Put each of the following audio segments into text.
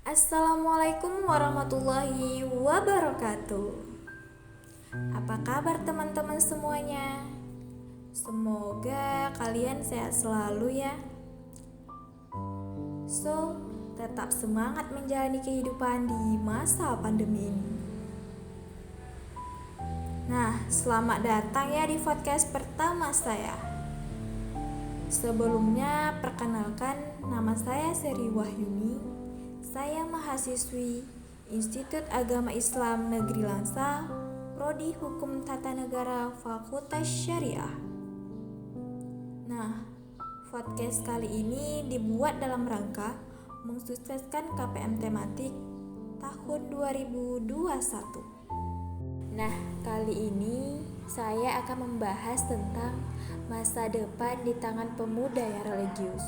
Assalamualaikum warahmatullahi wabarakatuh. Apa kabar teman-teman semuanya? Semoga kalian sehat selalu ya. Tetap semangat menjalani kehidupan di masa pandemi ini. Nah, selamat datang ya di podcast pertama saya. Sebelumnya, perkenalkan, nama saya Seri Wahyuni. Saya mahasiswi Institut Agama Islam Negeri Langsa, Prodi Hukum Tata Negara Fakultas Syariah. Nah, podcast kali ini dibuat dalam rangka mensukseskan KPM tematik tahun 2021. Nah, kali ini saya akan membahas tentang masa depan di tangan pemuda yang religius.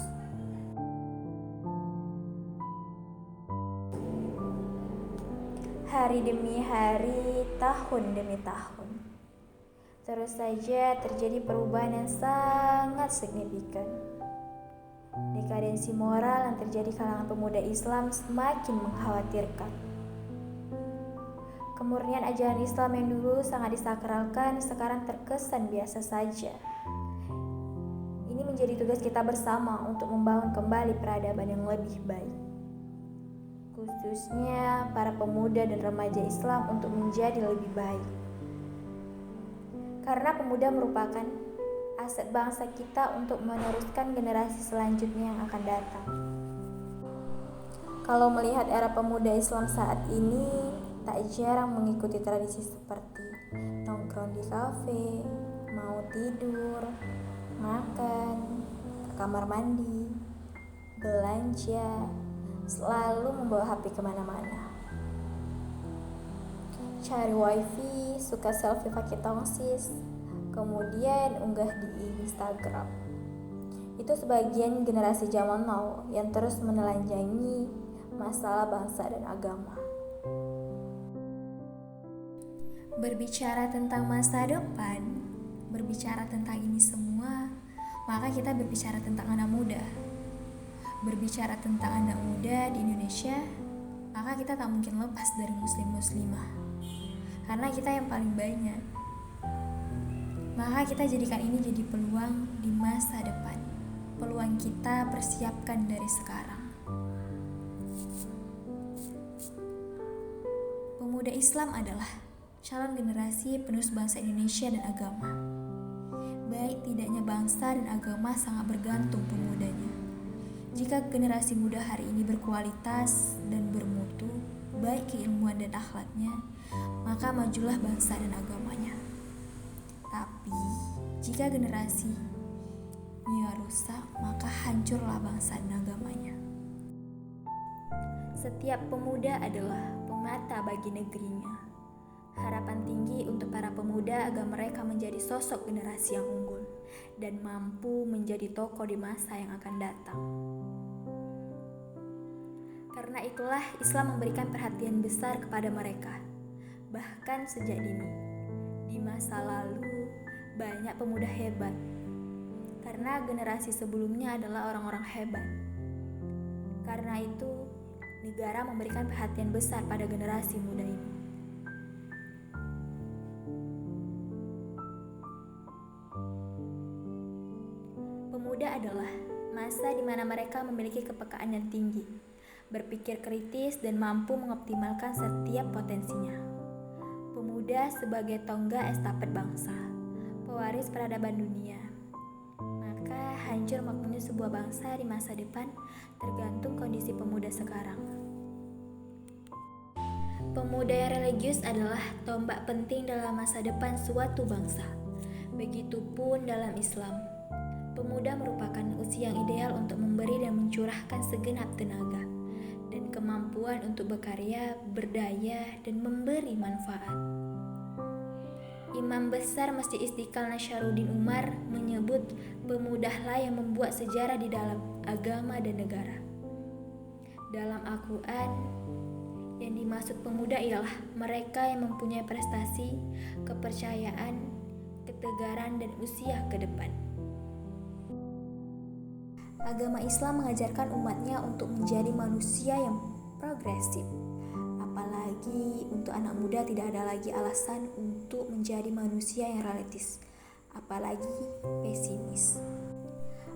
Hari demi hari, tahun demi tahun, terus saja terjadi perubahan yang sangat signifikan. Dekadensi moral yang terjadi kalangan pemuda Islam semakin mengkhawatirkan. Kemurnian ajaran Islam yang dulu sangat disakralkan sekarang terkesan biasa saja. Ini menjadi tugas kita bersama untuk membangun kembali peradaban yang lebih baik, khususnya para pemuda dan remaja Islam untuk menjadi lebih baik. Karena pemuda merupakan aset bangsa kita untuk meneruskan generasi selanjutnya yang akan datang. Kalau melihat era pemuda Islam saat ini, tak jarang mengikuti tradisi seperti nongkrong di kafe, mau tidur, makan, ke kamar mandi, belanja, selalu membawa HP kemana-mana, cari wifi, suka selfie pakai tongsis, kemudian unggah di Instagram. Itu sebagian generasi zaman now yang terus menelanjangi masalah bangsa dan agama. Berbicara tentang masa depan, berbicara tentang ini semua, maka kita berbicara tentang anak muda. Berbicara tentang anak muda di Indonesia, maka kita tak mungkin lepas dari muslim-muslimah, karena kita yang paling banyak. Maka kita jadikan ini jadi peluang di masa depan. Peluang kita persiapkan dari sekarang. Pemuda Islam adalah calon generasi penerus bangsa Indonesia dan agama. Baik tidaknya bangsa dan agama sangat bergantung pemudanya. Jika generasi muda hari ini berkualitas dan bermutu, baik keilmuan dan akhlaknya, maka majulah bangsa dan agamanya. Tapi, jika generasinya rusak, maka hancurlah bangsa dan agamanya. Setiap pemuda adalah pemata bagi negerinya. Harapan tinggi untuk para pemuda agar mereka menjadi sosok generasi yang unggul dan mampu menjadi tokoh di masa yang akan datang. Karena itulah Islam memberikan perhatian besar kepada mereka. Bahkan sejak dini, di masa lalu banyak pemuda hebat, karena generasi sebelumnya adalah orang-orang hebat. Karena itu, negara memberikan perhatian besar pada generasi muda ini. Pemuda adalah masa di mana mereka memiliki kepekaan yang tinggi, berpikir kritis dan mampu mengoptimalkan setiap potensinya. Pemuda sebagai tonggak estafet bangsa, pewaris peradaban dunia. Maka hancur makmurnya sebuah bangsa di masa depan tergantung kondisi pemuda sekarang. Pemuda yang religius adalah tombak penting dalam masa depan suatu bangsa. Begitupun dalam Islam. Pemuda merupakan usia yang ideal untuk memberi dan mencurahkan segenap tenaga dan kemampuan untuk berkarya, berdaya, dan memberi manfaat. Imam besar Masjid Istiqlal Nasyarudin Umar menyebut pemudalah yang membuat sejarah di dalam agama dan negara. Dalam Al-Quran, yang dimaksud pemuda ialah mereka yang mempunyai prestasi, kepercayaan, ketegaran, dan usia ke depan. Agama Islam mengajarkan umatnya untuk menjadi manusia yang progresif. Apalagi untuk anak muda tidak ada lagi alasan untuk menjadi manusia yang realistis, apalagi pesimis.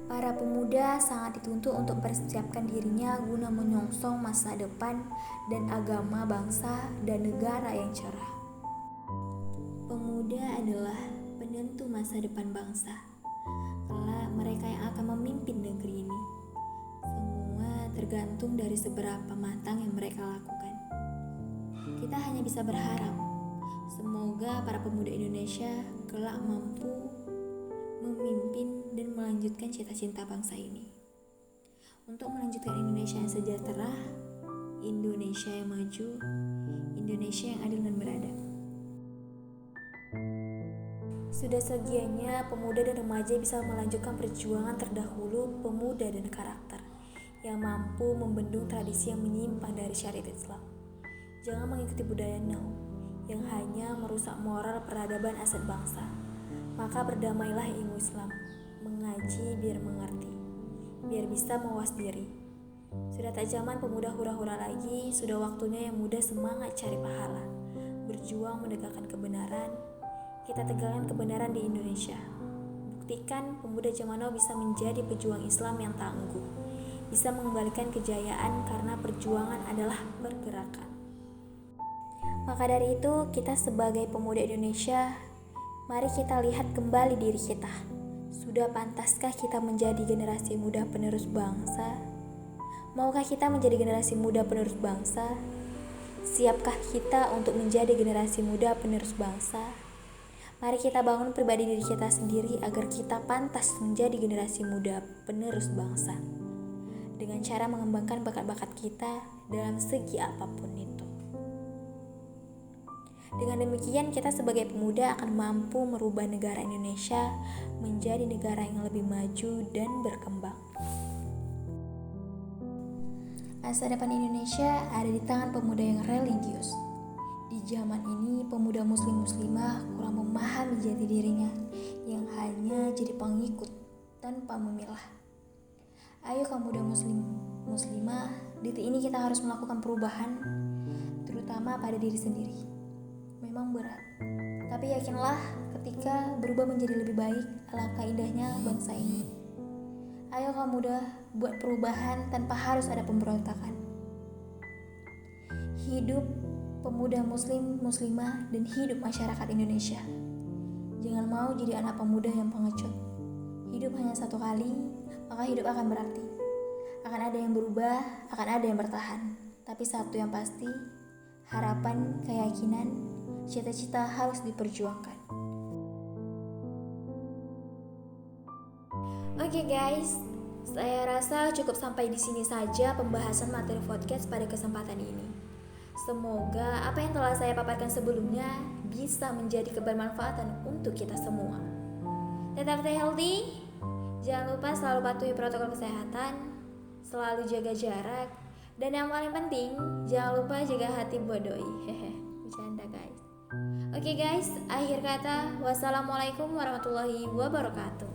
Para pemuda sangat dituntut untuk mempersiapkan dirinya guna menyongsong masa depan dan agama bangsa dan negara yang cerah. Pemuda adalah penentu masa depan bangsa. Kelak mereka yang akan memimpin negeri ini. Semua tergantung dari seberapa matang yang mereka lakukan. Kita hanya bisa berharap semoga para pemuda Indonesia kelak mampu memimpin dan melanjutkan cita-cita bangsa ini. Untuk melanjutkan Indonesia yang sejahtera, Indonesia yang maju, Indonesia yang adil dan beradab. Sudah segianya pemuda dan remaja bisa melanjutkan perjuangan terdahulu pemuda dan karakter yang mampu membendung tradisi yang menyimpang dari syariat Islam. Jangan mengikuti budaya now yang hanya merusak moral peradaban aset bangsa. Maka berdamailah ilmu Islam, mengaji biar mengerti, biar bisa mawas diri. Sudah tak zaman pemuda hura-hura lagi, sudah waktunya yang muda semangat cari pahala, berjuang menegakkan kebenaran. Kita tegakkan kebenaran di Indonesia. Buktikan pemuda zaman now bisa menjadi pejuang Islam yang tangguh, bisa mengembalikan kejayaan karena perjuangan adalah pergerakan. Maka dari itu, kita sebagai pemuda Indonesia, mari kita lihat kembali diri kita. Sudah pantaskah kita menjadi generasi muda penerus bangsa? Maukah kita menjadi generasi muda penerus bangsa? Siapkah kita untuk menjadi generasi muda penerus bangsa? Mari kita bangun pribadi diri kita sendiri agar kita pantas menjadi generasi muda penerus bangsa. Dengan cara mengembangkan bakat-bakat kita dalam segi apapun itu. Dengan demikian kita sebagai pemuda akan mampu merubah negara Indonesia menjadi negara yang lebih maju dan berkembang. Masa depan Indonesia ada di tangan pemuda yang religius. Di zaman ini pemuda muslim-muslimah kurang memahami jati dirinya yang hanya jadi pengikut tanpa memilah. Ayo kaum muda muslim-muslimah, detik ini kita harus melakukan perubahan terutama pada diri sendiri. Memang berat, tapi yakinlah ketika berubah menjadi lebih baik, alangkah indahnya bangsa ini. Ayo kaum muda, buat perubahan tanpa harus ada pemberontakan. Hidup pemuda muslim, muslimah, dan hidup masyarakat Indonesia. Jangan mau jadi anak pemuda yang pengecut. Hidup hanya satu kali, maka hidup akan berarti. Akan ada yang berubah, akan ada yang bertahan. Tapi satu yang pasti, harapan, keyakinan, cita-cita harus diperjuangkan. Oke guys, saya rasa cukup sampai di sini saja pembahasan materi podcast pada kesempatan ini. Semoga apa yang telah saya paparkan sebelumnya bisa menjadi kebermanfaatan untuk kita semua. Tetap stay healthy, jangan lupa selalu patuhi protokol kesehatan, selalu jaga jarak, dan yang paling penting jangan lupa jaga hati buat doi. Bercanda guys. Oke guys, akhir kata, wassalamualaikum warahmatullahi wabarakatuh.